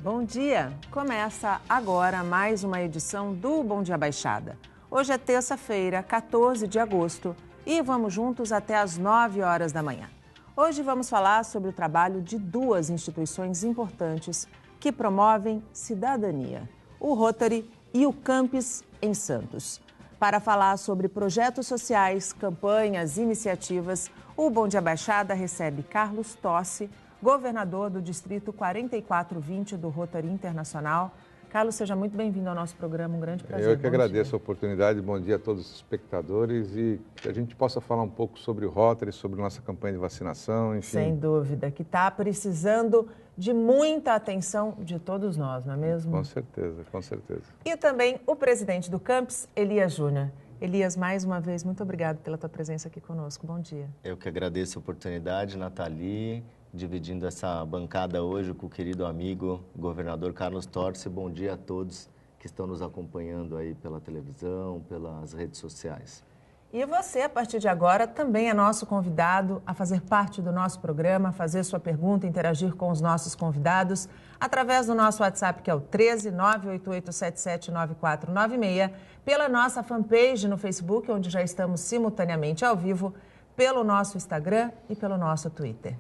Bom dia! Começa agora mais uma edição do Bom Dia Baixada. Hoje é terça-feira, 14 de agosto, e vamos juntos até às 9 horas da manhã. Hoje vamos falar sobre o trabalho de duas instituições importantes que promovem cidadania, o Rotary e o Campus em Santos. Para falar sobre projetos sociais, campanhas, iniciativas, o Bom Dia Baixada recebe Carlos Tossi, governador do Distrito 4420 do Rotary Internacional. Carlos, seja muito bem-vindo ao nosso programa, um grande prazer. Eu que agradeço a oportunidade, bom dia a todos os espectadores e que a gente possa falar um pouco sobre o Rotary, sobre nossa campanha de vacinação, enfim. Sem dúvida, que está precisando de muita atenção de todos nós, não é mesmo? Com certeza, com certeza. E também o presidente do Campus, Elias Júnior. Elias, mais uma vez, muito obrigado pela tua presença aqui conosco. Bom dia. Eu que agradeço a oportunidade, Nathalie, dividindo essa bancada hoje com o querido amigo, governador Carlos Tossi. Bom dia a todos que estão nos acompanhando aí pela televisão, pelas redes sociais. E você, a partir de agora, também é nosso convidado a fazer parte do nosso programa, a fazer sua pergunta, interagir com os nossos convidados, através do nosso WhatsApp, que é o 13 988779496, pela nossa fanpage no Facebook, onde já estamos simultaneamente ao vivo, pelo nosso Instagram e pelo nosso Twitter.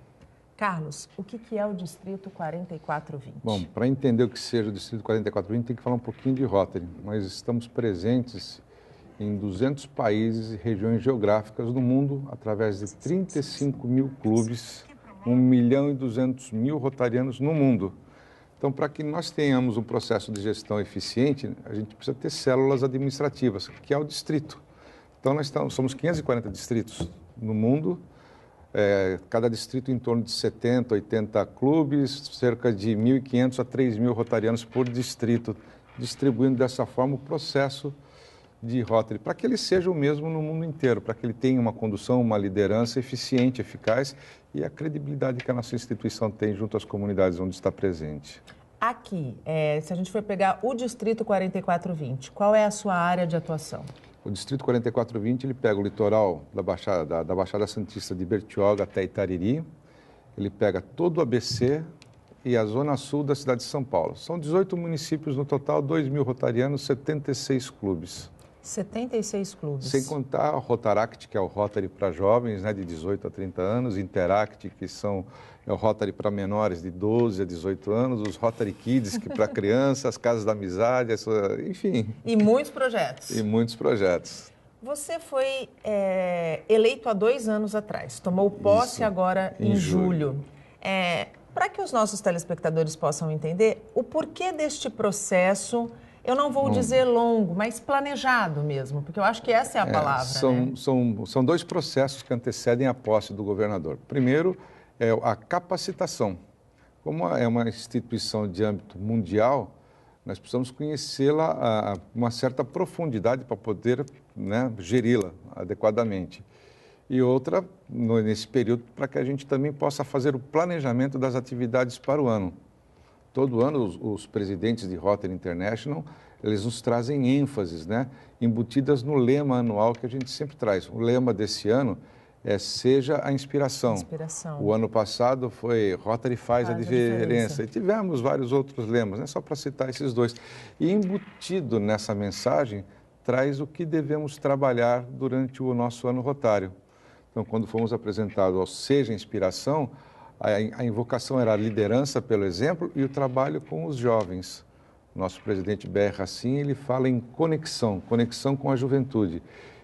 Carlos, o que é o Distrito 4420? Bom, para entender o que seja o Distrito 4420, tem que falar um pouquinho de Rotary. Nós estamos presentes em 200 países e regiões geográficas do mundo, através de 35 mil clubes, 1.200.000 rotarianos no mundo. Então, para que nós tenhamos um processo de gestão eficiente, a gente precisa ter células administrativas, que é o distrito. Então, nós somos 540 distritos no mundo, cada distrito em torno de 70, 80 clubes, cerca de 1.500 a 3.000 rotarianos por distrito, distribuindo dessa forma o processo de Rotary, para que ele seja o mesmo no mundo inteiro, para que ele tenha uma condução, uma liderança eficiente, eficaz e a credibilidade que a nossa instituição tem junto às comunidades onde está presente. Aqui, se a gente for pegar o Distrito 4420, qual é a sua área de atuação? O Distrito 4420, ele pega o litoral da Baixada Santista de Bertioga até Itariri, ele pega todo o ABC e a zona sul da cidade de São Paulo. São 18 municípios no total, 2.000 rotarianos, 76 clubes. 76 clubes. Sem contar o Rotaract, que é o Rotary para jovens, né, de 18 a 30 anos, Interact, que é o Rotary para menores de 12 a 18 anos, os Rotary Kids, que para crianças, as casas da amizade, enfim. E muitos projetos. E muitos projetos. Você foi eleito há 2 anos atrás, tomou posse Isso, agora em julho. Para que os nossos telespectadores possam entender o porquê deste processo, eu não vou dizer longo, mas planejado mesmo, porque eu acho que essa é a palavra. São 2 processos que antecedem a posse do governador. Primeiro, é a capacitação. Como é uma instituição de âmbito mundial, nós precisamos conhecê-la a uma certa profundidade para poder, né, geri-la adequadamente. E outra, nesse período, para que a gente também possa fazer o planejamento das atividades para o ano. Todo ano, os presidentes de Rotary International, eles nos trazem ênfases, né, embutidas no lema anual que a gente sempre traz. O lema desse ano é Seja a Inspiração. O ano passado foi Rotary faz a diferença. E tivemos vários outros lemas, né, só para citar esses 2. E embutido nessa mensagem, traz o que devemos trabalhar durante o nosso ano rotário. Então, quando fomos apresentados ao Seja a Inspiração, a invocação era a liderança pelo exemplo e o trabalho com os jovens. Nosso presidente B.R. Racine, ele fala em conexão com a juventude.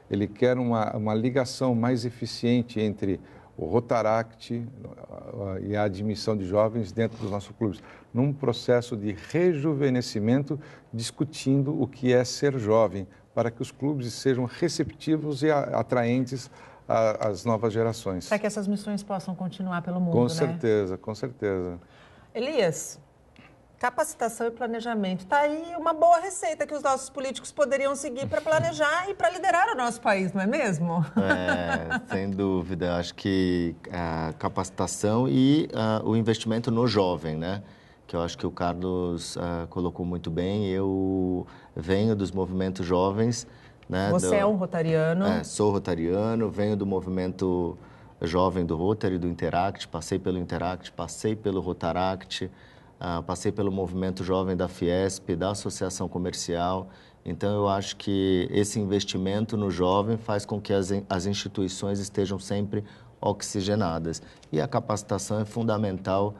Ele quer uma ligação mais eficiente entre o Rotaract e a admissão de jovens dentro dos nossos clubes, num processo de rejuvenescimento, discutindo o que é ser jovem, para que os clubes sejam receptivos e atraentes às novas gerações. Para que essas missões possam continuar pelo mundo, Com certeza, com certeza. Elias, capacitação e planejamento. Está aí uma boa receita que os nossos políticos poderiam seguir para planejar e para liderar o nosso país, não é mesmo? Sem dúvida. Acho que a capacitação e o investimento no jovem, né? Que eu acho que o Carlos colocou muito bem. Eu venho dos movimentos jovens, né? Você é um rotariano? Sou rotariano, venho do movimento jovem do Rotary, do Interact, passei pelo Interact, passei pelo Rotaract, passei pelo movimento jovem da Fiesp, da Associação Comercial. Então, eu acho que esse investimento no jovem faz com que as instituições estejam sempre oxigenadas. E a capacitação é fundamental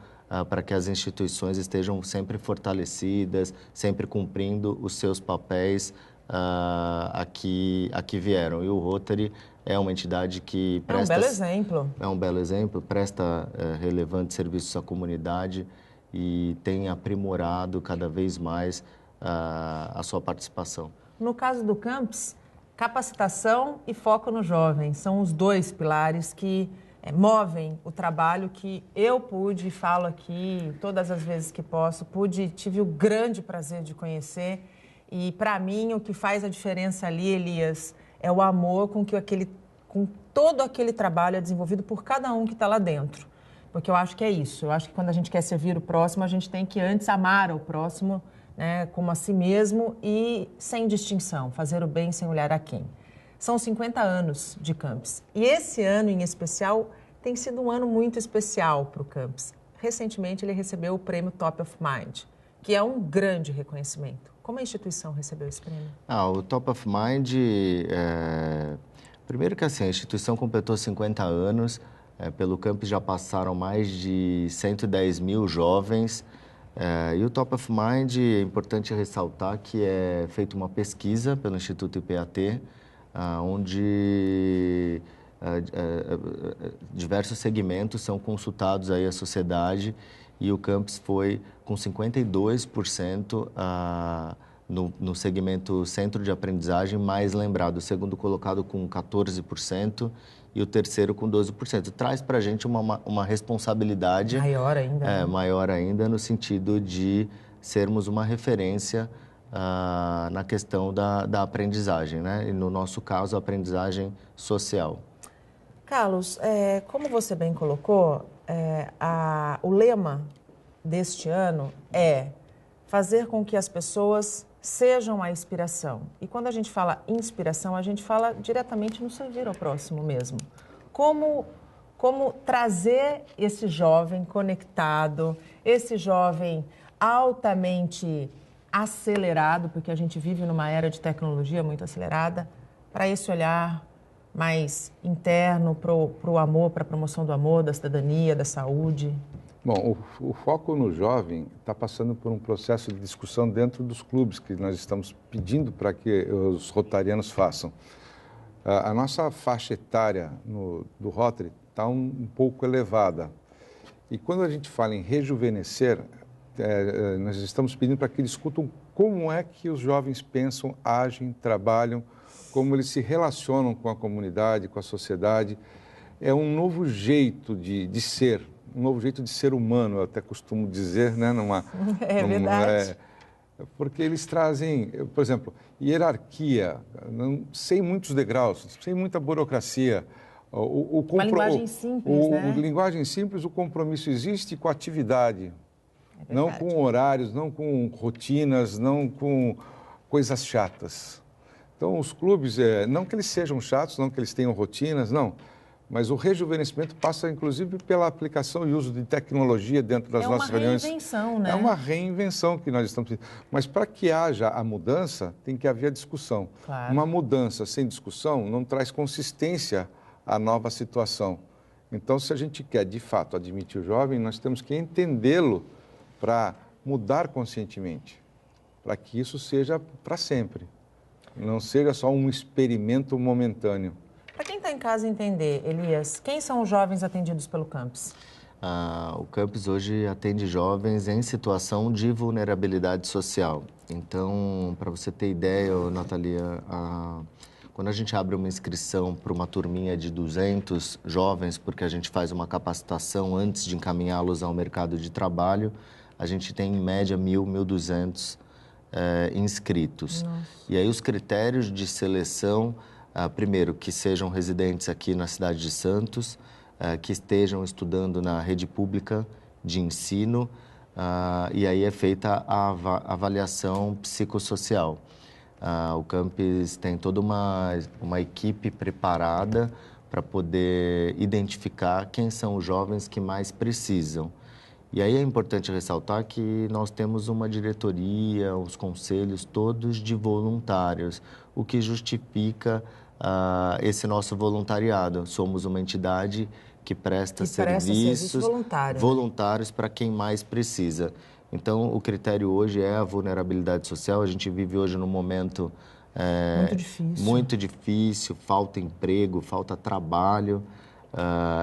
para que as instituições estejam sempre fortalecidas, sempre cumprindo os seus papéis a que vieram. E o Rotary é uma entidade que presta... É um belo exemplo. É um belo exemplo, presta relevantes serviços à comunidade e tem aprimorado cada vez mais a sua participação. No caso do Campus, capacitação e foco no jovem são os dois pilares que movem o trabalho que eu pude, falo aqui todas as vezes que posso, tive o grande prazer de conhecer. E, para mim, o que faz a diferença ali, Elias, é o amor com todo aquele trabalho é desenvolvido por cada um que está lá dentro. Porque eu acho que é isso. Eu acho que quando a gente quer servir o próximo, a gente tem que antes amar o próximo, né, como a si mesmo e sem distinção, fazer o bem sem olhar a quem. São 50 anos de Campus. E esse ano, em especial, tem sido um ano muito especial para o Campus. Recentemente, ele recebeu o prêmio Top of Mind, que é um grande reconhecimento. Como a instituição recebeu esse prêmio? O Top of Mind, primeiro que assim, a instituição completou 50 anos, pelo Campus já passaram mais de 110 mil jovens, e o Top of Mind, é importante ressaltar que é feita uma pesquisa pelo Instituto IPAT, onde diversos segmentos são consultados aí à sociedade, e o Campus foi com 52% no segmento centro de aprendizagem mais lembrado, o segundo colocado com 14% e o terceiro com 12%. Traz para a gente uma responsabilidade... Maior ainda. Né? Maior ainda no sentido de sermos uma referência na questão da aprendizagem, né? E no nosso caso, a aprendizagem social. Carlos, como você bem colocou, o lema deste ano é fazer com que as pessoas sejam a inspiração. E quando a gente fala inspiração, a gente fala diretamente no servir ao próximo mesmo. Como trazer esse jovem conectado, esse jovem altamente acelerado, porque a gente vive numa era de tecnologia muito acelerada, para esse olhar mais interno, para o amor, para a promoção do amor, da cidadania, da saúde? Bom, o foco no jovem está passando por um processo de discussão dentro dos clubes que nós estamos pedindo para que os rotarianos façam. A nossa faixa etária do Rotary está um pouco elevada. E quando a gente fala em rejuvenescer, nós estamos pedindo para que eles discutam como é que os jovens pensam, agem, trabalham, como eles se relacionam com a comunidade, com a sociedade. É um novo jeito de ser, um novo jeito de ser humano, eu até costumo dizer, né? Verdade. Porque eles trazem, por exemplo, hierarquia, sem muitos degraus, sem muita burocracia. Uma linguagem simples, né? Linguagem simples, o compromisso existe com a atividade, não com horários, não com rotinas, não com coisas chatas. Então, os clubes, não que eles sejam chatos, não que eles tenham rotinas, não. Mas o rejuvenescimento passa, inclusive, pela aplicação e uso de tecnologia dentro das nossas reuniões. É uma reinvenção, né? É uma reinvenção que nós estamos fazendo. Mas para que haja a mudança, tem que haver a discussão. Claro. Uma mudança sem discussão não traz consistência à nova situação. Então, se a gente quer, de fato, admitir o jovem, nós temos que entendê-lo para mudar conscientemente, para que isso seja para sempre, não seja só um experimento momentâneo. Para quem está em casa entender, Elias, quem são os jovens atendidos pelo Campus? O Campus hoje atende jovens em situação de vulnerabilidade social. Então, para você ter ideia, Natalia, quando a gente abre uma inscrição para uma turminha de 200 jovens, porque a gente faz uma capacitação antes de encaminhá-los ao mercado de trabalho, a gente tem em média 1.200 inscritos. Nossa. E aí os critérios de seleção... primeiro, que sejam residentes aqui na cidade de Santos, que estejam estudando na rede pública de ensino, e aí é feita a avaliação psicossocial. O Campus tem toda uma equipe preparada para poder identificar quem são os jovens que mais precisam. E aí é importante ressaltar que nós temos uma diretoria, os conselhos todos de voluntários, o que justifica esse nosso voluntariado. Somos uma entidade que presta serviços voluntários para quem mais precisa. Então, o critério hoje é a vulnerabilidade social. A gente vive hoje num momento muito difícil, falta emprego, falta trabalho.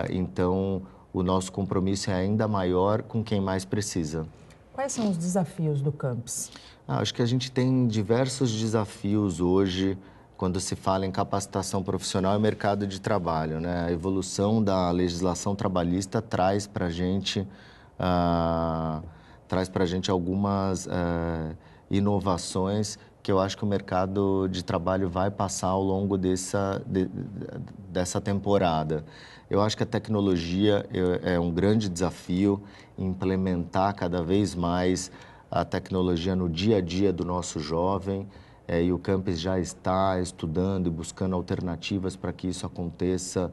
Então, o nosso compromisso é ainda maior com quem mais precisa. Quais são os desafios do Campus? Acho que a gente tem diversos desafios hoje quando se fala em capacitação profissional e mercado de trabalho, né? A evolução da legislação trabalhista traz para a gente algumas inovações que eu acho que o mercado de trabalho vai passar ao longo dessa temporada. Eu acho que a tecnologia é um grande desafio, implementar cada vez mais a tecnologia no dia a dia do nosso jovem, e o Campus já está estudando e buscando alternativas para que isso aconteça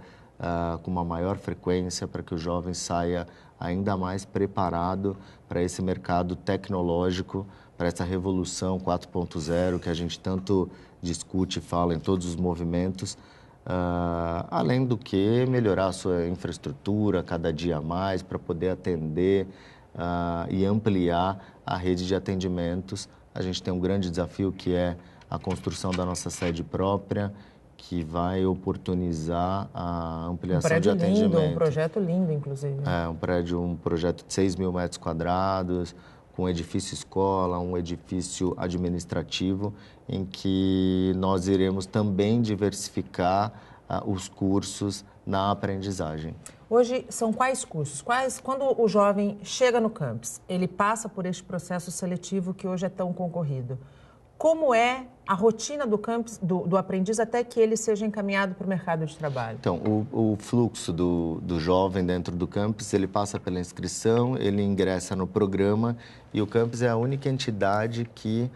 com uma maior frequência, para que o jovem saia ainda mais preparado para esse mercado tecnológico, para essa revolução 4.0 que a gente tanto discute e fala em todos os movimentos. Além do que melhorar a sua infraestrutura cada dia mais para poder atender e ampliar a rede de atendimentos. A gente tem um grande desafio que é a construção da nossa sede própria, que vai oportunizar a ampliação de atendimento. Um projeto lindo, inclusive. Um projeto de 6 mil metros quadrados, com um edifício escola, um edifício administrativo, em que nós iremos também diversificar os cursos na aprendizagem. Hoje, são quais cursos? Quando o jovem chega no Campus, ele passa por este processo seletivo que hoje é tão concorrido. Como é a rotina do Campus, do aprendiz, até que ele seja encaminhado para o mercado de trabalho? Então, o fluxo do jovem dentro do Campus, ele passa pela inscrição, ele ingressa no programa e o Campus é a única entidade que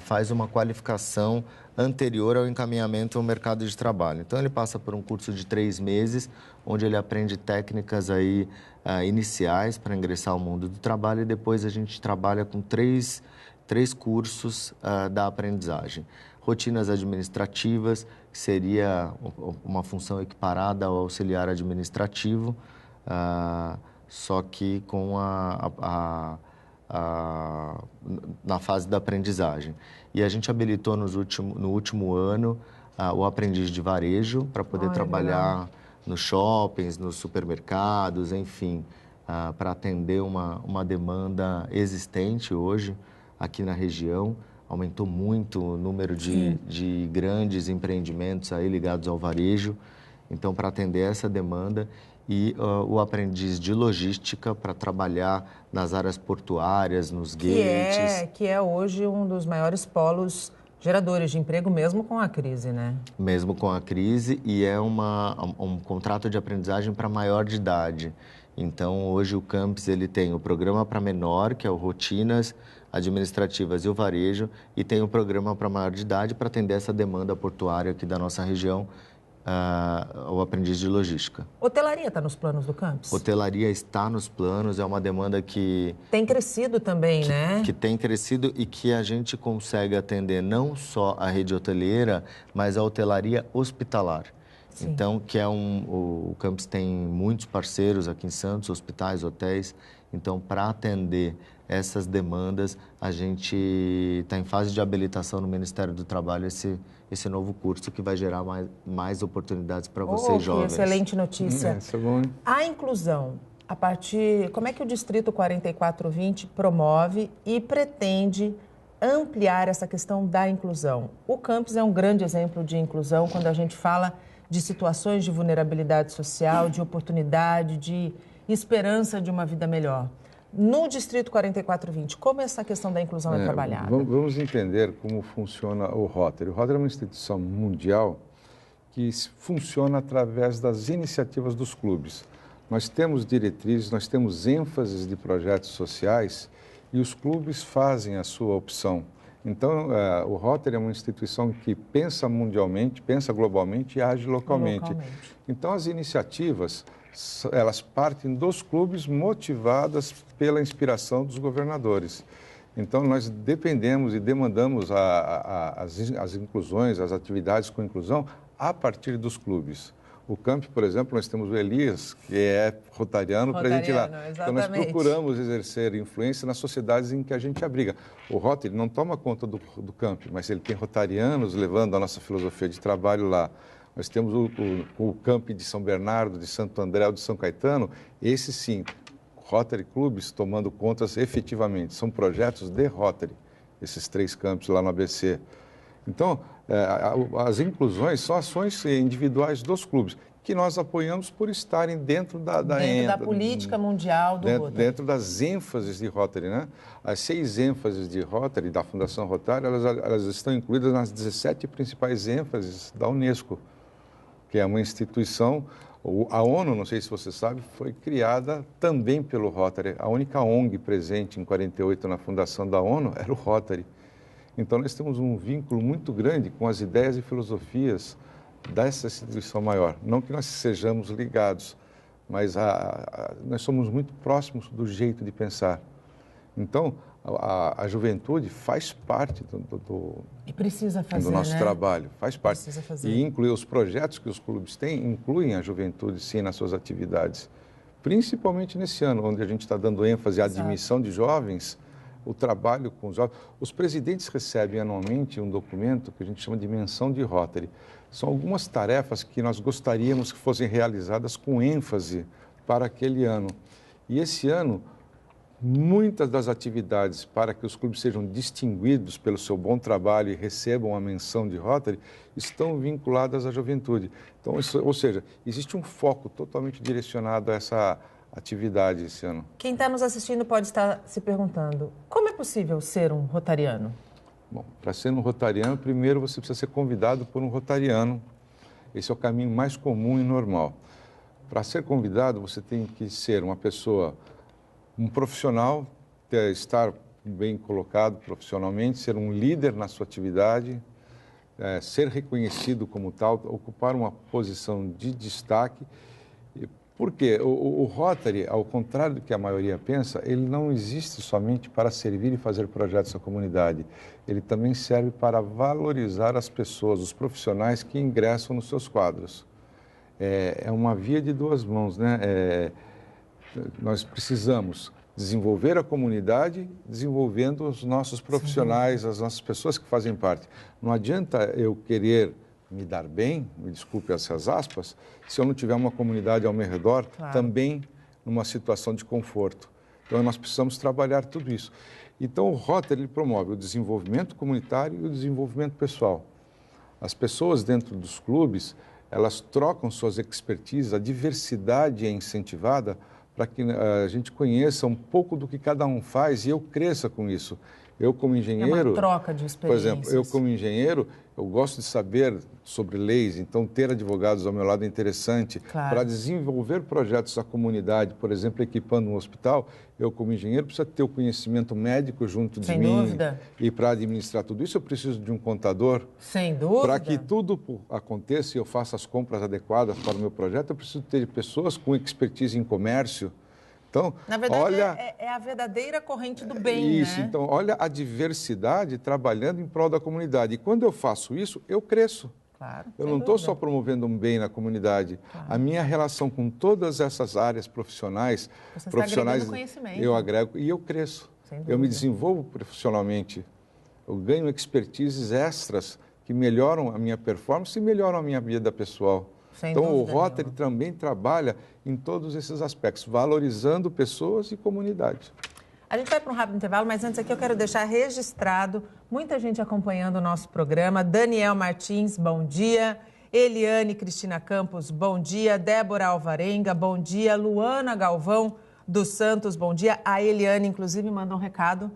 faz uma qualificação anterior ao encaminhamento ao mercado de trabalho. Então, ele passa por um curso de 3 meses, onde ele aprende técnicas iniciais para ingressar ao mundo do trabalho e depois a gente trabalha com três cursos da aprendizagem. Rotinas administrativas, que seria uma função equiparada ao auxiliar administrativo, só que com na fase da aprendizagem. E a gente habilitou no último ano o aprendiz de varejo para poder trabalhar legal. Nos shoppings, nos supermercados, enfim, para atender uma demanda existente hoje aqui na região. Aumentou muito o número de grandes empreendimentos aí ligados ao varejo. Então, para atender essa demanda, e o aprendiz de logística para trabalhar nas áreas portuárias, nos gates. Que é hoje um dos maiores polos geradores de emprego, mesmo com a crise, né? Mesmo com a crise, e é um contrato de aprendizagem para maior de idade. Então, hoje o Campus ele tem o programa para menor, que é o Rotinas Administrativas e o Varejo, e tem o programa para maior de idade para atender essa demanda portuária aqui da nossa região, o aprendiz de logística. Hotelaria está nos planos do Campus? Hotelaria está nos planos, é uma demanda que... Tem crescido também, né? Que tem crescido e que a gente consegue atender não só a rede hoteleira, mas a hotelaria hospitalar. Sim. Então, o Campus tem muitos parceiros aqui em Santos, hospitais, hotéis. Então, para atender essas demandas, a gente está em fase de habilitação no Ministério do Trabalho esse novo curso que vai gerar mais oportunidades para vocês jovens. Excelente notícia. Isso é bom. A inclusão, como é que o Distrito 4420 promove e pretende ampliar essa questão da inclusão? O Campus é um grande exemplo de inclusão quando a gente fala de situações de vulnerabilidade social, de oportunidade, de esperança de uma vida melhor. No Distrito 4420, como essa questão da inclusão é trabalhada? Vamos entender como funciona o Rotary. O Rotary é uma instituição mundial que funciona através das iniciativas dos clubes. Nós temos diretrizes, nós temos ênfases de projetos sociais e os clubes fazem a sua opção. Então, o Rotary é uma instituição que pensa mundialmente, pensa globalmente e age localmente. Então, as iniciativas elas partem dos clubes motivadas pela inspiração dos governadores. Então, nós dependemos e demandamos as inclusões, as atividades com inclusão a partir dos clubes. O Camp, por exemplo, nós temos o Elias, que é rotariano, para a gente ir lá. Exatamente. Então, nós procuramos exercer influência nas sociedades em que a gente abriga. O Rotary não toma conta do Camp, mas ele tem rotarianos levando a nossa filosofia de trabalho lá. Nós temos o Camp de São Bernardo, de Santo André ou de São Caetano, esse sim, Rotary Clubes tomando contas efetivamente. São projetos de Rotary, esses 3 campos lá no ABC. Então, as inclusões são ações individuais dos clubes, que nós apoiamos por estarem dentro da política mundial do Rotary. Dentro das ênfases de Rotary, né? As 6 ênfases de Rotary, da Fundação Rotary, elas estão incluídas nas 17 principais ênfases da Unesco, que é uma instituição. A ONU, não sei se você sabe, foi criada também pelo Rotary. A única ONG presente em 48 na fundação da ONU era o Rotary. Então, nós temos um vínculo muito grande com as ideias e filosofias dessa instituição maior. Não que nós sejamos ligados, mas nós somos muito próximos do jeito de pensar. Então, a juventude faz parte e precisa fazer, do nosso trabalho, faz parte. Precisa fazer. E inclui os projetos que os clubes têm, incluem a juventude, sim, nas suas atividades. Principalmente nesse ano, onde a gente está dando ênfase à admissão de jovens, o trabalho com os jovens. Os presidentes recebem anualmente um documento que a gente chama de menção de Rotary. São algumas tarefas que nós gostaríamos que fossem realizadas com ênfase para aquele ano. E esse ano, muitas das atividades para que os clubes sejam distinguidos pelo seu bom trabalho e recebam a menção de Rotary estão vinculadas à juventude. Então, ou seja, existe um foco totalmente direcionado a essa atividade esse ano. Quem está nos assistindo pode estar se perguntando, como é possível ser um rotariano? Bom, para ser um rotariano, primeiro você precisa ser convidado por um rotariano. Esse é o caminho mais comum e normal. Para ser convidado, você tem que ser uma pessoa, um profissional, estar bem colocado profissionalmente, ser um líder na sua atividade, ser reconhecido como tal, ocupar uma posição de destaque. Por quê? O Rotary, ao contrário do que a maioria pensa, ele não existe somente para servir e fazer projetos à comunidade. Ele também serve para valorizar as pessoas, os profissionais que ingressam nos seus quadros. É uma via de 2 mãos, né? Nós precisamos desenvolver a comunidade, desenvolvendo os nossos profissionais, as nossas pessoas que fazem parte. Não adianta eu querer me dar bem, me desculpe essas aspas, se eu não tiver uma comunidade ao meu redor, também numa situação de conforto. Então, nós precisamos trabalhar tudo isso. Então, o Rotary ele promove o desenvolvimento comunitário e o desenvolvimento pessoal. As pessoas dentro dos clubes, elas trocam suas expertises, a diversidade é incentivada para que a gente conheça um pouco do que cada um faz e eu cresça com isso. Eu, como engenheiro... É uma troca de experiências. Por exemplo, eu, como engenheiro, eu gosto de saber sobre leis, então ter advogados ao meu lado é interessante. Claro. Para desenvolver projetos à comunidade, por exemplo, equipando um hospital, eu, como engenheiro, preciso ter o conhecimento médico junto de mim. Sem dúvida. E para administrar tudo isso, eu preciso de um contador. Sem dúvida. Para que tudo aconteça e eu faça as compras adequadas para o meu projeto, eu preciso ter pessoas com expertise em comércio. Então, na verdade, olha, é a verdadeira corrente do bem, isso, né? Então, olha a diversidade trabalhando em prol da comunidade. E quando eu faço isso, eu cresço. Claro, eu não estou só promovendo um bem na comunidade. Claro. A minha relação com todas essas áreas profissionais, você está agregando conhecimento. Eu agrego e eu cresço. Eu me desenvolvo profissionalmente. Eu ganho expertises extras que melhoram a minha performance e melhoram a minha vida pessoal. Então, o Rotary também trabalha em todos esses aspectos, valorizando pessoas e comunidade. A gente vai para um rápido intervalo, mas antes aqui eu quero deixar registrado, muita gente acompanhando o nosso programa. Daniel Martins, bom dia. Eliane Cristina Campos, bom dia. Débora Alvarenga, bom dia. Luana Galvão dos Santos, bom dia. A Eliane, inclusive, mandou um recado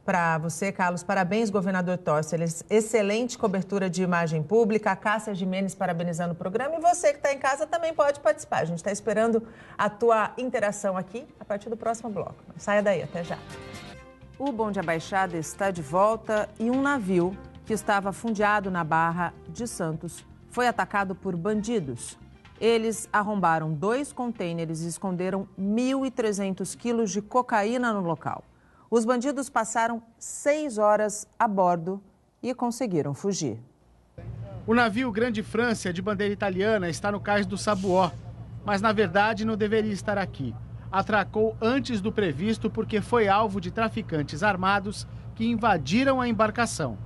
para você, Carlos. Parabéns, governador Torceles. Excelente cobertura de imagem pública. A Cássia Jimenez parabenizando o programa. E você que está em casa também pode participar. A gente está esperando a tua interação aqui a partir do próximo bloco. Não saia daí, até já. O Bom Dia Baixada está de volta e um navio que estava fundeado na Barra de Santos foi atacado por bandidos. Eles arrombaram 2 contêineres e esconderam 1.300 quilos de cocaína no local. Os bandidos passaram 6 horas a bordo e conseguiram fugir. O navio Grande Frância, de bandeira italiana, está no cais do Sabuó, mas na verdade não deveria estar aqui. Atracou antes do previsto porque foi alvo de traficantes armados que invadiram a embarcação.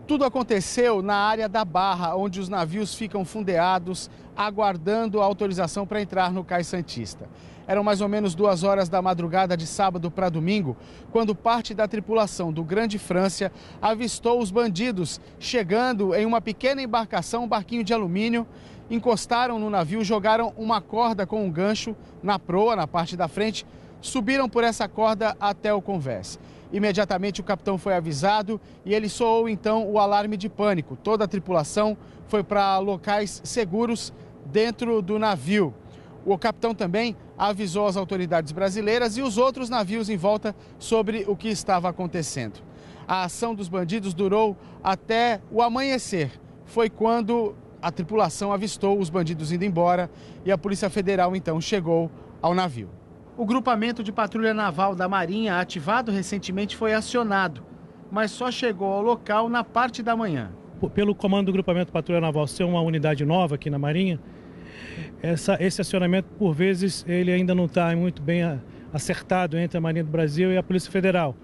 Tudo aconteceu na área da Barra, onde os navios ficam fundeados, aguardando a autorização para entrar no Cais Santista. Eram mais ou menos 2 horas da madrugada de sábado para domingo, quando parte da tripulação do Grande Frância avistou os bandidos chegando em uma pequena embarcação, um barquinho de alumínio. Encostaram no navio, jogaram uma corda com um gancho na proa, na parte da frente, subiram por essa corda até o convés. Imediatamente o capitão foi avisado e ele soou então o alarme de pânico. Toda a tripulação foi para locais seguros dentro do navio. O capitão também avisou as autoridades brasileiras e os outros navios em volta sobre o que estava acontecendo. A ação dos bandidos durou até o amanhecer. Foi quando a tripulação avistou os bandidos indo embora e a Polícia Federal então chegou ao navio. O grupamento de patrulha naval da Marinha, ativado recentemente, foi acionado, mas só chegou ao local na parte da manhã. Pelo comando do grupamento patrulha naval ser uma unidade nova aqui na Marinha, esse acionamento, por vezes, ele ainda não está muito bem acertado entre a Marinha do Brasil e a Polícia Federal.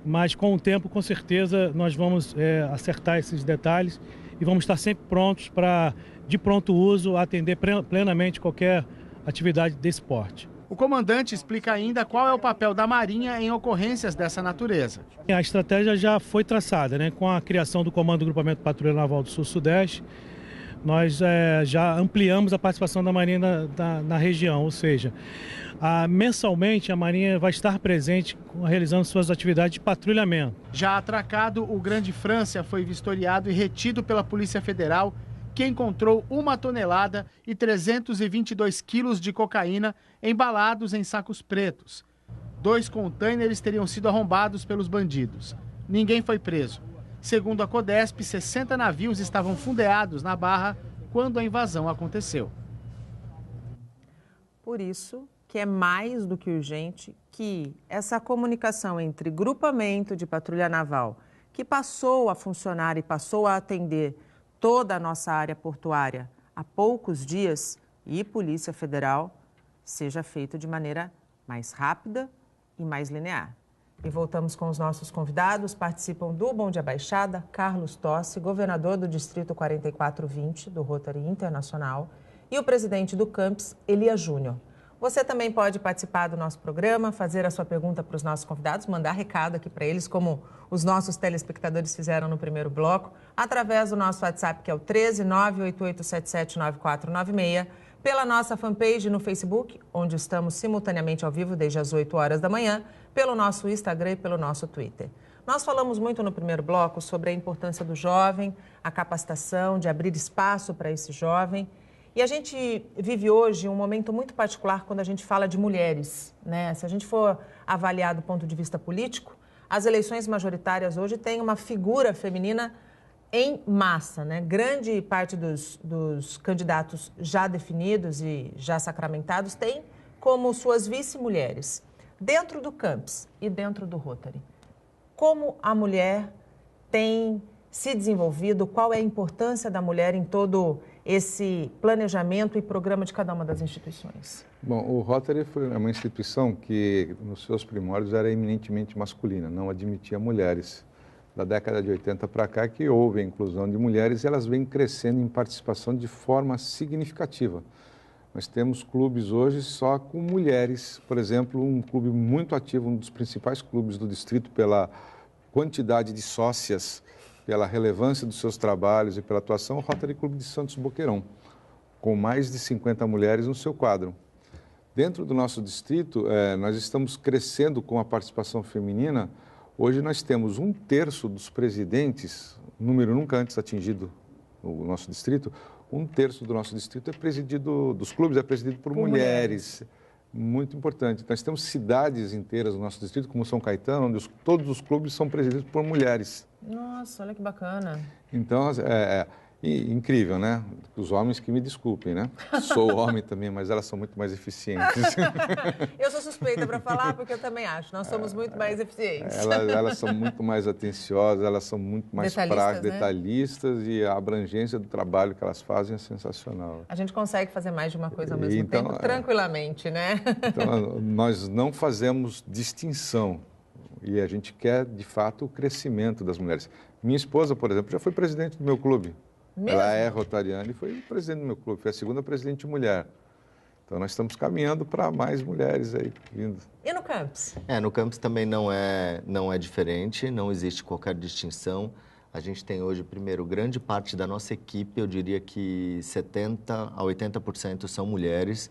Mas com o tempo, com certeza, nós vamos acertar esses detalhes e vamos estar sempre prontos para, de pronto uso, atender plenamente qualquer atividade desse porte. O comandante explica ainda qual é o papel da Marinha em ocorrências dessa natureza. A estratégia já foi traçada, né? Com a criação do Comando do Grupamento Patrulha Naval do Sul-Sudeste, nós já ampliamos a participação da Marinha na região, ou seja, mensalmente a Marinha vai estar presente realizando suas atividades de patrulhamento. Já atracado, o Grande Frância foi vistoriado e retido pela Polícia Federal, que encontrou 1 tonelada e 322 quilos de cocaína embalados em sacos pretos. 2 contêineres teriam sido arrombados pelos bandidos. Ninguém foi preso. Segundo a Codesp, 60 navios estavam fundeados na Barra quando a invasão aconteceu. Por isso que é mais do que urgente que essa comunicação entre grupamento de patrulha naval, que passou a funcionar e passou a atender toda a nossa área portuária há poucos dias, e Polícia Federal, seja feito de maneira mais rápida e mais linear. E voltamos com os nossos convidados. Participam do Bom Dia Baixada, Carlos Tossi, governador do Distrito 4420 do Rotary Internacional, e o presidente do CAMPS, Elias Júnior. Você também pode participar do nosso programa, fazer a sua pergunta para os nossos convidados, mandar recado aqui para eles, como os nossos telespectadores fizeram no primeiro bloco, através do nosso WhatsApp, que é o 13988779496, pela nossa fanpage no Facebook, onde estamos simultaneamente ao vivo desde as 8 horas da manhã, pelo nosso Instagram e pelo nosso Twitter. Nós falamos muito no primeiro bloco sobre a importância do jovem, a capacitação, de abrir espaço para esse jovem. E a gente vive hoje um momento muito particular quando a gente fala de mulheres, né? Se a gente for avaliar do ponto de vista político, as eleições majoritárias hoje têm uma figura feminina em massa, né? Grande parte dos candidatos já definidos e já sacramentados tem como suas vice-mulheres. Dentro do CAMPS e dentro do Rotary, como a mulher tem se desenvolvido, qual é a importância da mulher em todo esse planejamento e programa de cada uma das instituições? Bom, o Rotary foi uma instituição que, nos seus primórdios, era eminentemente masculina, não admitia mulheres. Da década de 80 para cá, que houve a inclusão de mulheres e elas vêm crescendo em participação de forma significativa. Nós temos clubes hoje só com mulheres, por exemplo, um clube muito ativo, um dos principais clubes do distrito pela quantidade de sócias, pela relevância dos seus trabalhos e pela atuação, o Rotary Clube de Santos Boqueirão, com mais de 50 mulheres no seu quadro. Dentro do nosso distrito, nós estamos crescendo com a participação feminina. Hoje nós temos 1/3 dos presidentes, número nunca antes atingido no nosso distrito, 1/3 do nosso distrito é presidido, dos clubes é presidido por mulheres. Muito importante. Nós temos cidades inteiras no nosso distrito, como São Caetano, onde todos os clubes são presididos por mulheres. Nossa, olha que bacana. Então, E incrível, né? Os homens que me desculpem, né? Sou homem também, mas elas são muito mais eficientes. Eu sou suspeita para falar, porque eu também acho. Nós somos muito mais eficientes. Elas são muito mais atenciosas, elas são muito mais práticas, né? Detalhistas, e a abrangência do trabalho que elas fazem é sensacional. A gente consegue fazer mais de uma coisa ao mesmo tempo, tranquilamente, né? Então, nós não fazemos distinção e a gente quer, de fato, o crescimento das mulheres. Minha esposa, por exemplo, já foi presidente do meu clube. Mesmo? Ela é rotariana e foi presidente do meu clube, foi a segunda presidente mulher. Então, nós estamos caminhando para mais mulheres aí vindo. E no campus? No campus também não é diferente, não existe qualquer distinção. A gente tem hoje, primeiro, grande parte da nossa equipe, eu diria que 70% a 80% são mulheres.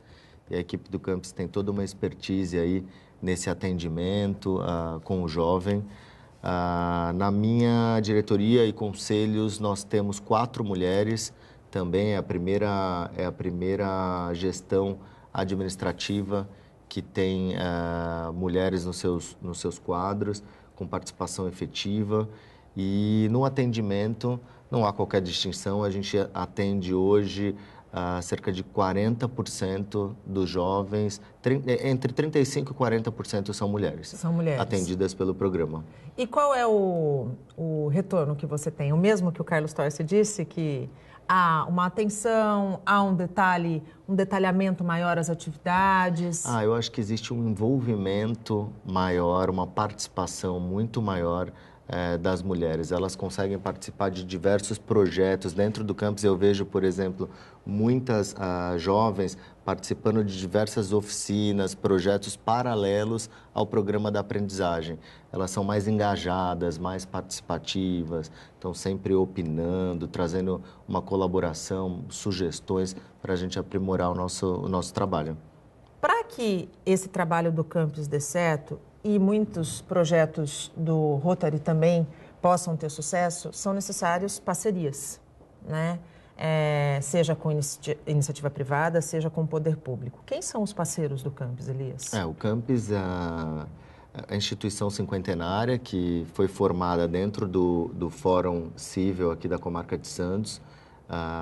E a equipe do campus tem toda uma expertise aí nesse atendimento com o jovem. Na minha diretoria e conselhos, nós temos 4 mulheres. Também é a primeira gestão administrativa que tem mulheres nos seus quadros, com participação efetiva. E no atendimento, não há qualquer distinção. A gente atende hoje cerca de 40% dos jovens, entre 35% e 40% são mulheres. São mulheres. Atendidas pelo programa. E qual é o retorno que você tem? O mesmo que o Carlos Torce disse, que há uma atenção, há um detalhamento maior às atividades? Eu acho que existe um envolvimento maior, uma participação muito maior das mulheres. Elas conseguem participar de diversos projetos. Dentro do campus eu vejo, por exemplo, muitas jovens participando de diversas oficinas, projetos paralelos ao programa da aprendizagem. Elas são mais engajadas, mais participativas, estão sempre opinando, trazendo uma colaboração, sugestões para a gente aprimorar o nosso trabalho. Para que esse trabalho do campus dê certo, e muitos projetos do Rotary também possam ter sucesso, são necessárias parcerias, né? Seja com iniciativa privada, seja com o poder público. Quem são os parceiros do campus, Elias? O campus é a instituição cinquentenária que foi formada dentro do Fórum Cível aqui da comarca de Santos,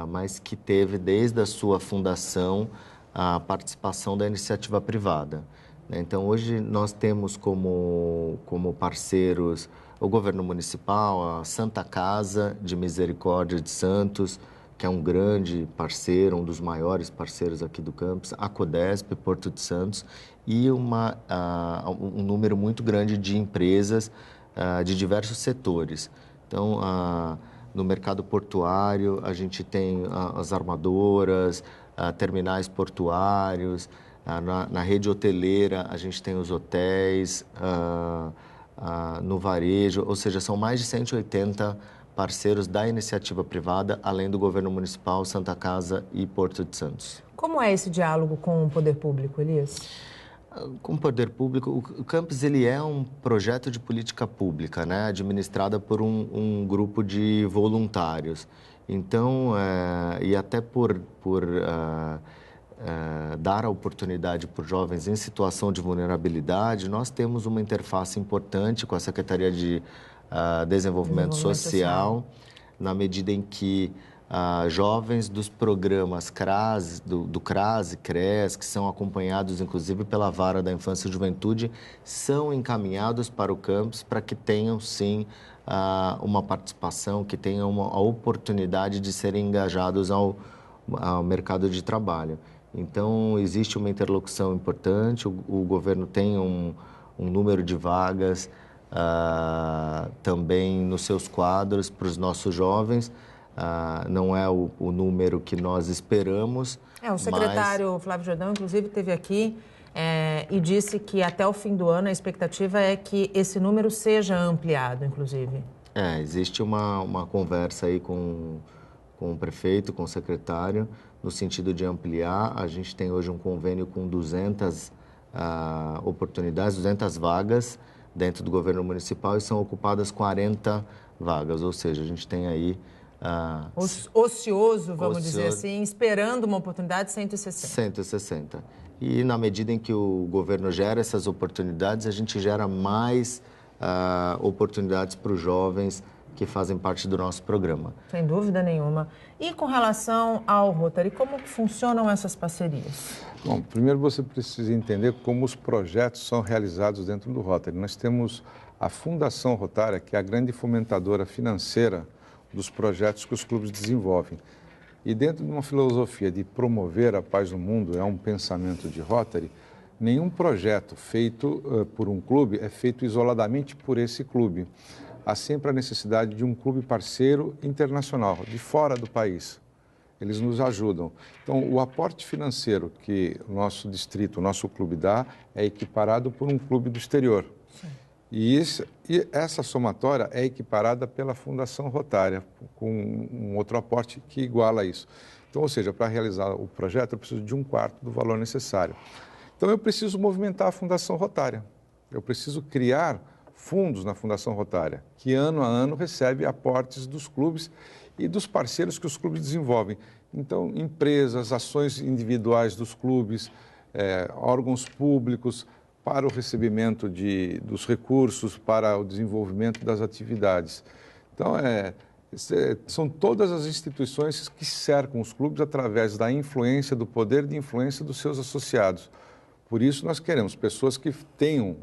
mas que teve desde a sua fundação a participação da iniciativa privada. Então, hoje nós temos como parceiros o governo municipal, a Santa Casa de Misericórdia de Santos, que é um grande parceiro, um dos maiores parceiros aqui do campus, a Codesp, Porto de Santos, e um número muito grande de empresas de diversos setores. Então, no mercado portuário, a gente tem as armadoras, terminais portuários. Na rede hoteleira, a gente tem os hotéis, no varejo, ou seja, são mais de 180 parceiros da iniciativa privada, além do governo municipal, Santa Casa e Porto de Santos. Como é esse diálogo com o poder público, Elias? Com o poder público, o campus ele é um projeto de política pública, né, administrada por um grupo de voluntários. Então, e até por dar a oportunidade para os jovens em situação de vulnerabilidade, nós temos uma interface importante com a Secretaria de Desenvolvimento Social, na medida em que jovens dos programas CRAS, do CRAS e CRES, que são acompanhados inclusive pela Vara da Infância e Juventude, são encaminhados para o campus para que tenham, sim, uma participação, que tenham a oportunidade de serem engajados ao mercado de trabalho. Então, existe uma interlocução importante, o governo tem um número de vagas também nos seus quadros para os nossos jovens. Não é o número que nós esperamos. O secretário Flávio Jordão, inclusive, esteve aqui e disse que até o fim do ano a expectativa é que esse número seja ampliado, inclusive. Existe uma conversa aí com o prefeito, com o secretário, no sentido de ampliar. A gente tem hoje um convênio com 200 oportunidades, 200 vagas dentro do governo municipal e são ocupadas 40 vagas, ou seja, a gente tem aí... Ocioso, vamos dizer assim, esperando uma oportunidade, 160. 160. E na medida em que o governo gera essas oportunidades, a gente gera mais oportunidades para os jovens que fazem parte do nosso programa. Sem dúvida nenhuma. E com relação ao Rotary, como funcionam essas parcerias? Bom, primeiro você precisa entender como os projetos são realizados dentro do Rotary. Nós temos a Fundação Rotária, que é a grande fomentadora financeira dos projetos que os clubes desenvolvem. E dentro de uma filosofia de promover a paz no mundo, é um pensamento de Rotary, nenhum projeto feito por um clube é feito isoladamente por esse clube. Há sempre a necessidade de um clube parceiro internacional, de fora do país. Eles nos ajudam. Então, o aporte financeiro que o nosso distrito, o nosso clube dá, é equiparado por um clube do exterior. E essa somatória é equiparada pela Fundação Rotária, com um outro aporte que iguala isso. Então, ou seja, para realizar o projeto, eu preciso de 1/4 do valor necessário. Então, eu preciso movimentar a Fundação Rotária. Eu preciso criar fundos na Fundação Rotária, que ano a ano recebe aportes dos clubes e dos parceiros que os clubes desenvolvem. Então, empresas, ações individuais dos clubes, órgãos públicos, para o recebimento dos recursos, para o desenvolvimento das atividades. Então, são todas as instituições que cercam os clubes através da influência, do poder de influência dos seus associados. Por isso, nós queremos pessoas que tenham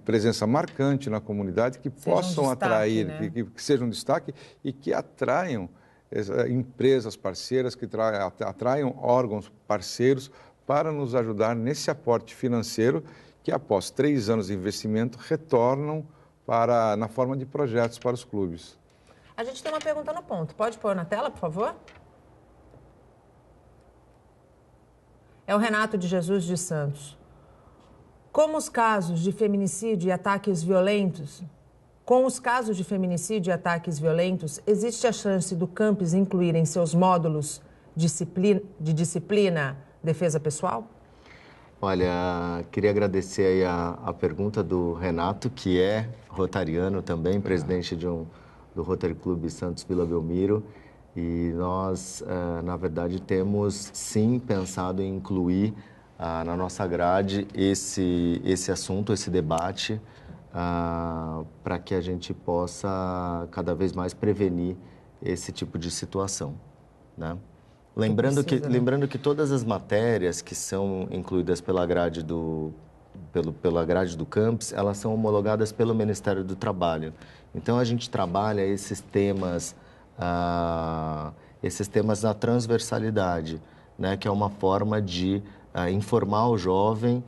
presença marcante na comunidade, que possam atrair, né? que sejam destaque e que atraiam empresas parceiras, que atraiam órgãos parceiros para nos ajudar nesse aporte financeiro que, após 3 anos de investimento, retornam na forma de projetos para os clubes. A gente tem uma pergunta no ponto. Pode pôr na tela, por favor? É o Renato de Jesus de Santos. Com os casos de feminicídio e ataques violentos, existe a chance do campus incluir em seus módulos de disciplina defesa pessoal? Olha, queria agradecer aí a pergunta do Renato, que é rotariano também, presidente do Rotary Clube Santos Vila Belmiro. E nós, na verdade, temos sim pensado em incluir na nossa grade esse assunto, esse debate, para que a gente possa cada vez mais prevenir esse tipo de situação, né? Lembrando que todas as matérias que são incluídas pela grade do campus, elas são homologadas pelo Ministério do Trabalho. Então, a gente trabalha esses temas na transversalidade, né, que é uma forma de informar o jovem,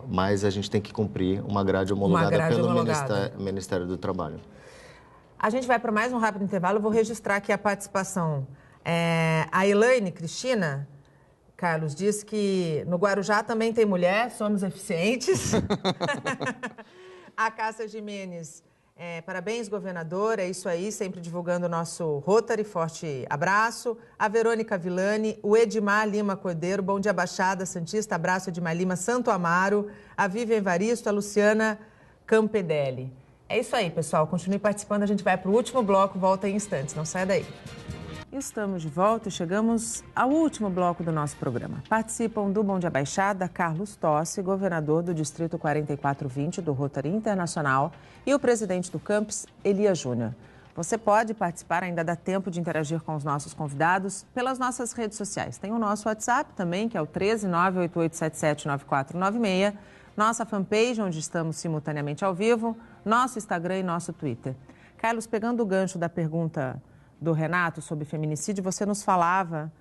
mas a gente tem que cumprir uma grade homologada pelo Ministério do Trabalho. A gente vai para mais um rápido intervalo. Eu vou registrar aqui a participação. A Elaine Cristina, Carlos, diz que no Guarujá também tem mulher, somos eficientes. A Cássia Jimenez, parabéns, governador, é isso aí, sempre divulgando o nosso Rotary, forte abraço. A Verônica Villani, o Edmar Lima Cordeiro, bom dia, Baixada Santista, abraço, Edmar Lima, Santo Amaro. A Vivian Evaristo, a Luciana Campedelli. É isso aí, pessoal, continue participando, a gente vai para o último bloco, volta em instantes, não saia daí. Estamos de volta e chegamos ao último bloco do nosso programa. Participam do Bom Dia Baixada Carlos Tossi, governador do Distrito 4420 do Rotary Internacional, e o presidente do campus, Elias Júnior. Você pode participar, ainda dá tempo de interagir com os nossos convidados pelas nossas redes sociais. Tem o nosso WhatsApp também, que é o 13988779496, nossa fanpage, onde estamos simultaneamente ao vivo, nosso Instagram e nosso Twitter. Carlos, pegando o gancho da pergunta do Renato sobre feminicídio, você nos falava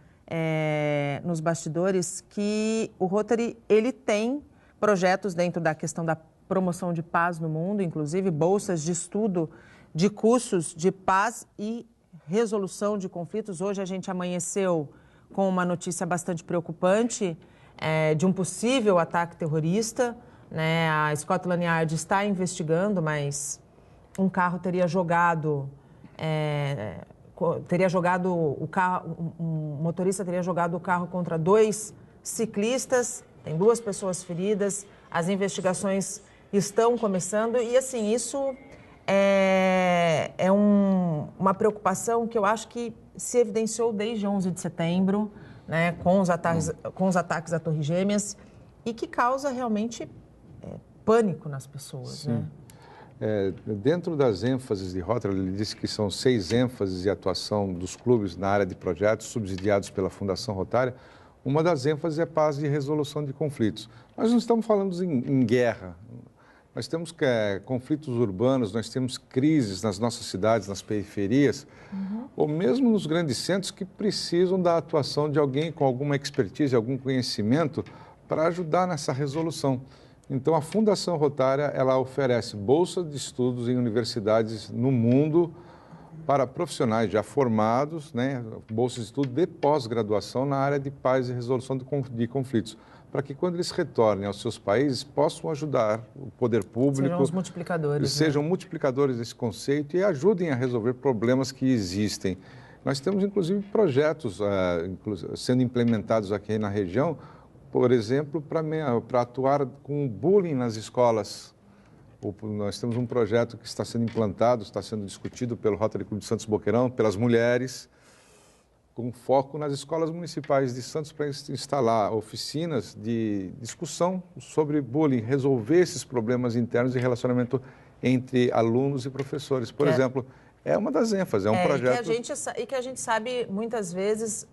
nos bastidores que o Rotary ele tem projetos dentro da questão da promoção de paz no mundo, inclusive bolsas de estudo de cursos de paz e resolução de conflitos. Hoje a gente amanheceu com uma notícia bastante preocupante de um possível ataque terrorista, né? A Scotland Yard está investigando, mas um carro teria jogado o carro, um motorista teria jogado o carro contra 2 ciclistas, tem 2 pessoas feridas, as investigações estão começando e, assim, isso é uma preocupação que eu acho que se evidenciou desde 11 de setembro, né, com os ataques à Torre Gêmeas e que causa realmente pânico nas pessoas, Sim. né? Dentro das ênfases de Rotary, ele disse que são 6 ênfases de atuação dos clubes na área de projetos subsidiados pela Fundação Rotária. Uma das ênfases é paz e resolução de conflitos. Nós não estamos falando em guerra. Nós temos conflitos urbanos, nós temos crises nas nossas cidades, nas periferias, ou mesmo nos grandes centros que precisam da atuação de alguém com alguma expertise, algum conhecimento para ajudar nessa resolução. Então, a Fundação Rotária, ela oferece bolsas de estudos em universidades no mundo para profissionais já formados, né, bolsas de estudo de pós-graduação na área de paz e resolução de conflitos, para que quando eles retornem aos seus países possam ajudar o poder público. Sejam os multiplicadores. Sejam né? multiplicadores desse conceito e ajudem a resolver problemas que existem. Nós temos, inclusive, projetos sendo implementados aqui na região, por exemplo, para atuar com bullying nas escolas. Nós temos um projeto que está sendo implantado, está sendo discutido pelo Rotary Clube de Santos Boqueirão, pelas mulheres, com foco nas escolas municipais de Santos para instalar oficinas de discussão sobre bullying, resolver esses problemas internos de relacionamento entre alunos e professores. Por exemplo, é uma das ênfases, é um projeto... E que a gente sabe, muitas vezes,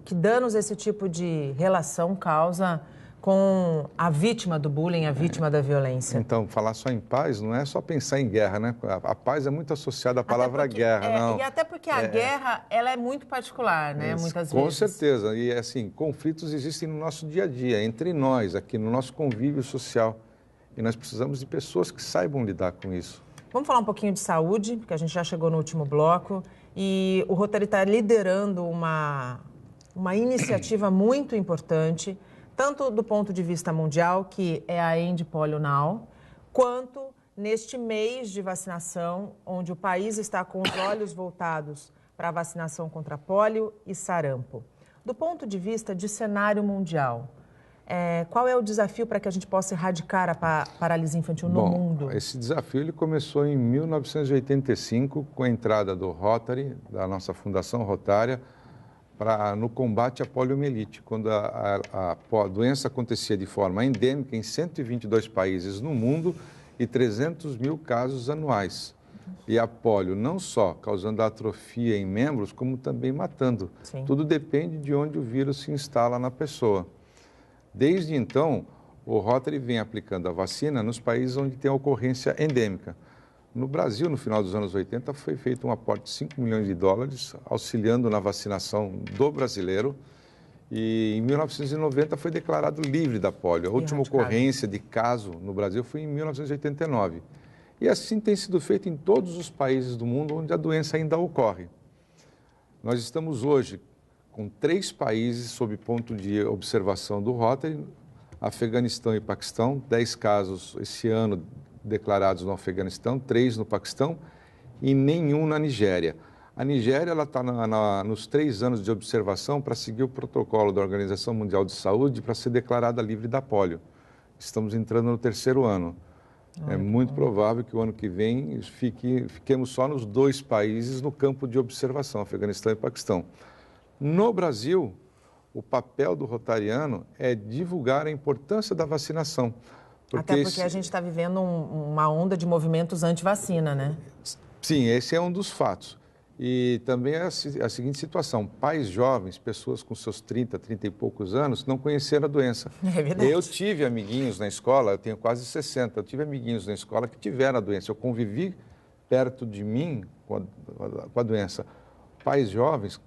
que danos esse tipo de relação causa com a vítima do bullying, a vítima da violência. Então, falar só em paz não é só pensar em guerra, né? A paz é muito associada à palavra guerra, não. E até porque a guerra, ela é muito particular, né? Muitas vezes. Com certeza. E, assim, conflitos existem no nosso dia a dia, entre nós, aqui no nosso convívio social. E nós precisamos de pessoas que saibam lidar com isso. Vamos falar um pouquinho de saúde, porque a gente já chegou no último bloco. E o Rotary está liderando uma iniciativa muito importante, tanto do ponto de vista mundial, que é a End Polio Now, quanto neste mês de vacinação, onde o país está com os olhos voltados para a vacinação contra pólio e sarampo. Do ponto de vista de cenário mundial, qual é o desafio para que a gente possa erradicar a paralisia infantil no mundo? Esse desafio ele começou em 1985, com a entrada do Rotary, da nossa Fundação Rotária, no combate à poliomielite, quando a doença acontecia de forma endêmica em 122 países no mundo e 300 mil casos anuais. E a polio não só causando atrofia em membros, como também matando. Sim. Tudo depende de onde o vírus se instala na pessoa. Desde então, o Rotary vem aplicando a vacina nos países onde tem a ocorrência endêmica. No Brasil, no final dos anos 80, foi feito um aporte de 5 milhões de dólares, auxiliando na vacinação do brasileiro. E em 1990 foi declarado livre da polio. A última ocorrência de caso no Brasil foi em 1989. E assim tem sido feito em todos os países do mundo onde a doença ainda ocorre. Nós estamos hoje com 3 países sob ponto de observação do Rotary, Afeganistão e Paquistão, 10 casos esse ano declarados no Afeganistão, 3 no Paquistão e nenhum na Nigéria. A Nigéria está nos 3 anos de observação para seguir o protocolo da Organização Mundial de Saúde para ser declarada livre da polio. Estamos entrando no 3º ano. É muito provável que o ano que vem fiquemos só nos 2 países no campo de observação, Afeganistão e Paquistão. No Brasil, o papel do rotariano é divulgar a importância da vacinação. Até porque a gente está vivendo uma onda de movimentos anti-vacina, né? Sim, esse é um dos fatos. E também a seguinte situação, pais jovens, pessoas com seus 30 e poucos anos, não conheceram a doença. É verdade. Eu tive amiguinhos na escola, eu tenho quase 60, eu tive amiguinhos na escola que tiveram a doença. Eu convivi perto de mim com a doença. Pais jovens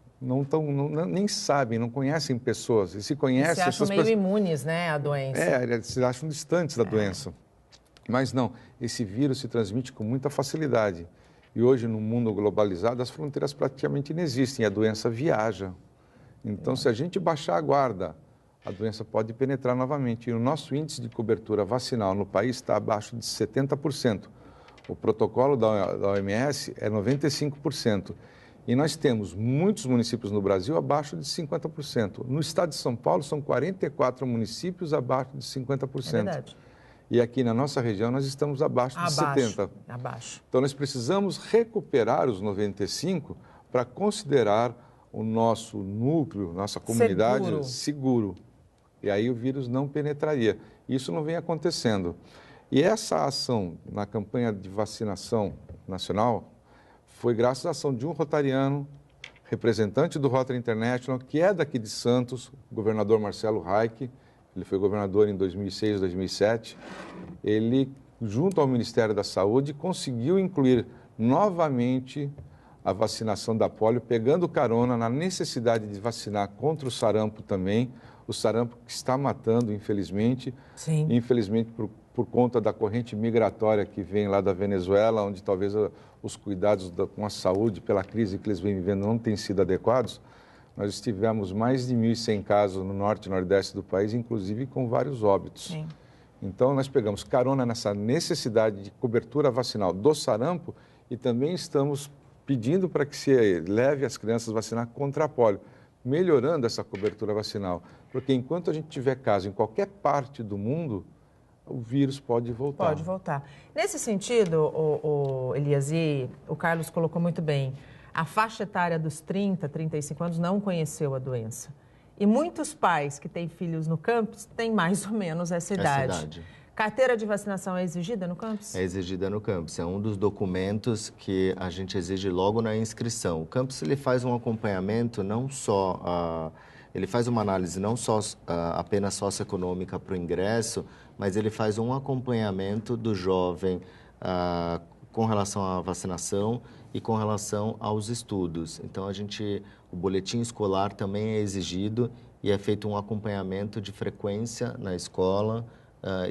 nem sabem, não conhecem pessoas. E se conhecem... E se acham meio imunes, né, à doença. Eles se acham distantes da doença. Mas não, esse vírus se transmite com muita facilidade. E hoje, no mundo globalizado, as fronteiras praticamente não existem, a doença viaja. Então, se a gente baixar a guarda, a doença pode penetrar novamente. E o nosso índice de cobertura vacinal no país está abaixo de 70%. O protocolo da OMS é 95%. E nós temos muitos municípios no Brasil abaixo de 50%. No estado de São Paulo, são 44 municípios abaixo de 50%. É verdade. E aqui na nossa região, nós estamos abaixo de 70%. Abaixo. Então, nós precisamos recuperar os 95% para considerar o nosso núcleo, nossa comunidade seguro. E aí o vírus não penetraria. Isso não vem acontecendo. E essa ação na campanha de vacinação nacional foi graças à ação de um rotariano, representante do Rotary International, que é daqui de Santos, o governador Marcelo Reich. Ele foi governador em 2006, 2007. Ele, junto ao Ministério da Saúde, conseguiu incluir novamente a vacinação da polio, pegando carona na necessidade de vacinar contra o sarampo também, o sarampo que está matando, infelizmente. Sim. Infelizmente, por conta da corrente migratória que vem lá da Venezuela, onde talvez os cuidados com a saúde, pela crise que eles vêm vivendo, não têm sido adequados. Nós tivemos mais de 1.100 casos no norte e nordeste do país, inclusive com vários óbitos. Sim. Então, nós pegamos carona nessa necessidade de cobertura vacinal do sarampo e também estamos pedindo para que se leve as crianças a vacinar contra a polio, melhorando essa cobertura vacinal. Porque enquanto a gente tiver caso em qualquer parte do mundo, o vírus pode voltar. Pode voltar. Nesse sentido, Elias, e o Carlos colocou muito bem, a faixa etária dos 30, 35 anos não conheceu a doença. E muitos pais que têm filhos no campus têm mais ou menos essa idade. Carteira de vacinação é exigida no campus? É exigida no campus. É um dos documentos que a gente exige logo na inscrição. O campus ele faz um acompanhamento, não só... ele faz uma análise não só apenas socioeconômica para o ingresso, mas ele faz um acompanhamento do jovem com relação à vacinação e com relação aos estudos. Então, o boletim escolar também é exigido e é feito um acompanhamento de frequência na escola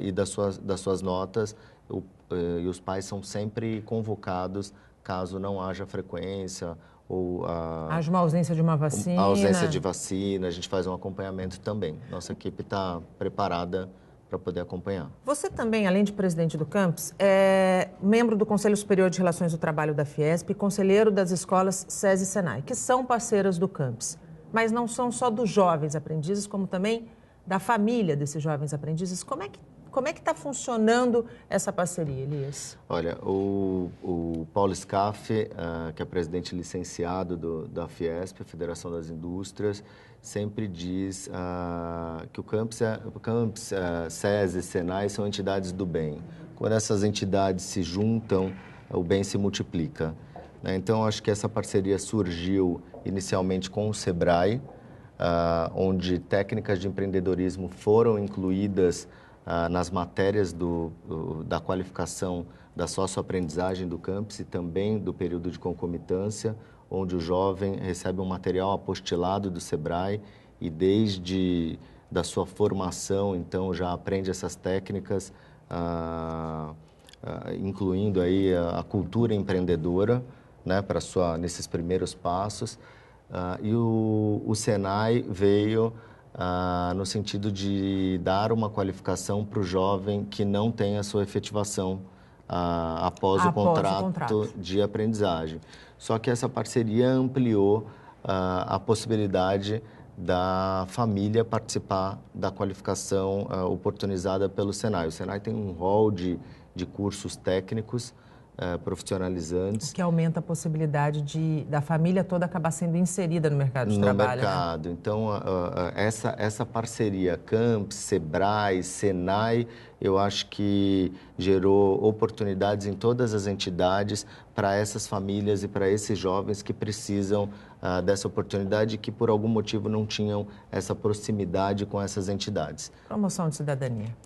e das suas notas. E os pais são sempre convocados caso não haja frequência ou haja uma ausência de uma vacina. A ausência de vacina, a gente faz um acompanhamento também. Nossa equipe está preparada para poder acompanhar. Você também, além de presidente do campus, é membro do Conselho Superior de Relações do Trabalho da Fiesp e conselheiro das escolas SESI e SENAI, que são parceiras do campus. Mas não são só dos jovens aprendizes, como também da família desses jovens aprendizes. Como é que está funcionando essa parceria, Elias? Olha, o Paulo Scaff, que é presidente licenciado da Fiesp, Federação das Indústrias, sempre diz que o campus, SESI e SENAI são entidades do bem. Quando essas entidades se juntam, o bem se multiplica. Então, acho que essa parceria surgiu inicialmente com o SEBRAE, onde técnicas de empreendedorismo foram incluídas nas matérias da qualificação da socioaprendizagem do campus e também do período de concomitância, onde o jovem recebe um material apostilado do SEBRAE e desde da sua formação, então, já aprende essas técnicas, incluindo aí a cultura empreendedora, né, nesses primeiros passos. E o SENAI veio no sentido de dar uma qualificação para o jovem que não tem a sua efetivação após o contrato de aprendizagem. Só que essa parceria ampliou a possibilidade da família participar da qualificação oportunizada pelo SENAI. O SENAI tem um rol de cursos técnicos profissionalizantes. O que aumenta a possibilidade da família toda acabar sendo inserida no mercado de trabalho. No mercado. Né? Então, essa parceria campus, SEBRAE, SENAI, eu acho que gerou oportunidades em todas as entidades para essas famílias e para esses jovens que precisam dessa oportunidade e que, por algum motivo, não tinham essa proximidade com essas entidades. Promoção de cidadania.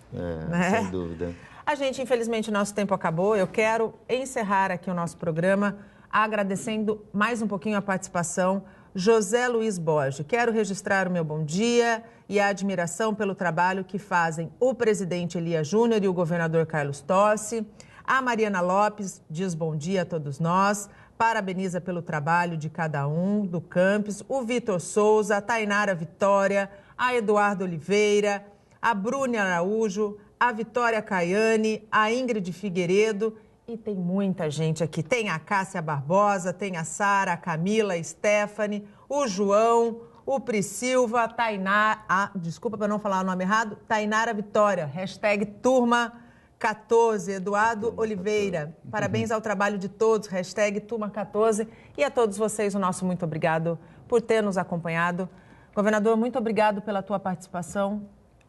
Sem dúvida. A gente, infelizmente, o nosso tempo acabou. Eu quero encerrar aqui o nosso programa agradecendo mais um pouquinho a participação José Luiz Borges. Quero registrar o meu bom dia e a admiração pelo trabalho que fazem o presidente Elias Júnior e o governador Carlos Tossi. A Mariana Lopes diz bom dia a todos nós, parabeniza pelo trabalho de cada um do campus. O Vitor Souza, a Tainara Vitória, a Eduardo Oliveira, a Bruna Araújo, a Vitória Caiane, a Ingrid Figueiredo e tem muita gente aqui. Tem a Cássia Barbosa, tem a Sara, a Camila, a Stephanie, o João, o Priscilva, a Tainara... desculpa para não falar o nome errado. Tainara Vitória, hashtag Turma 14, Eduardo Oliveira. Parabéns ao trabalho de todos, hashtag Turma 14. E a todos vocês, o nosso muito obrigado por ter nos acompanhado. Governador, muito obrigado pela tua participação.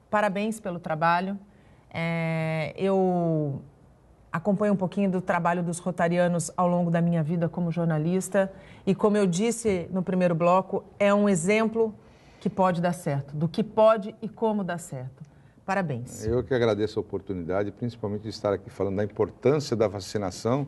Parabéns pelo trabalho. Eu acompanho um pouquinho do trabalho dos rotarianos ao longo da minha vida como jornalista e, como eu disse no primeiro bloco, é um exemplo que pode dar certo, do que pode e como dar certo. Parabéns. Eu que agradeço a oportunidade, principalmente de estar aqui falando da importância da vacinação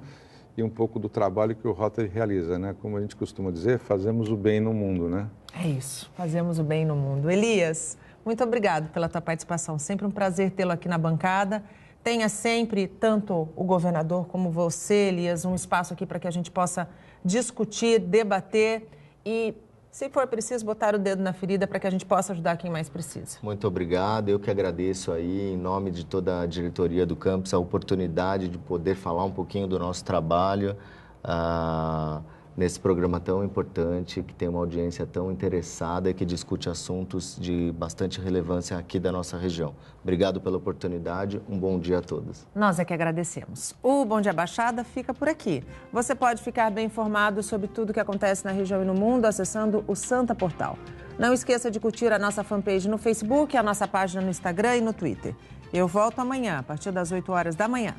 e um pouco do trabalho que o Rotary realiza, né? Como a gente costuma dizer, fazemos o bem no mundo, né? É isso, fazemos o bem no mundo. Elias, muito obrigado pela tua participação. Sempre um prazer tê-lo aqui na bancada. Tenha sempre, tanto o governador como você, Elias, um espaço aqui para que a gente possa discutir, debater e, se for preciso, botar o dedo na ferida para que a gente possa ajudar quem mais precisa. Muito obrigado. Eu que agradeço aí, em nome de toda a diretoria do campus, a oportunidade de poder falar um pouquinho do nosso trabalho nesse programa tão importante, que tem uma audiência tão interessada e que discute assuntos de bastante relevância aqui da nossa região. Obrigado pela oportunidade, um bom dia a todos. Nós é que agradecemos. O Bom Dia Baixada fica por aqui. Você pode ficar bem informado sobre tudo o que acontece na região e no mundo acessando o Santa Portal. Não esqueça de curtir a nossa fanpage no Facebook, a nossa página no Instagram e no Twitter. Eu volto amanhã, a partir das 8 horas da manhã.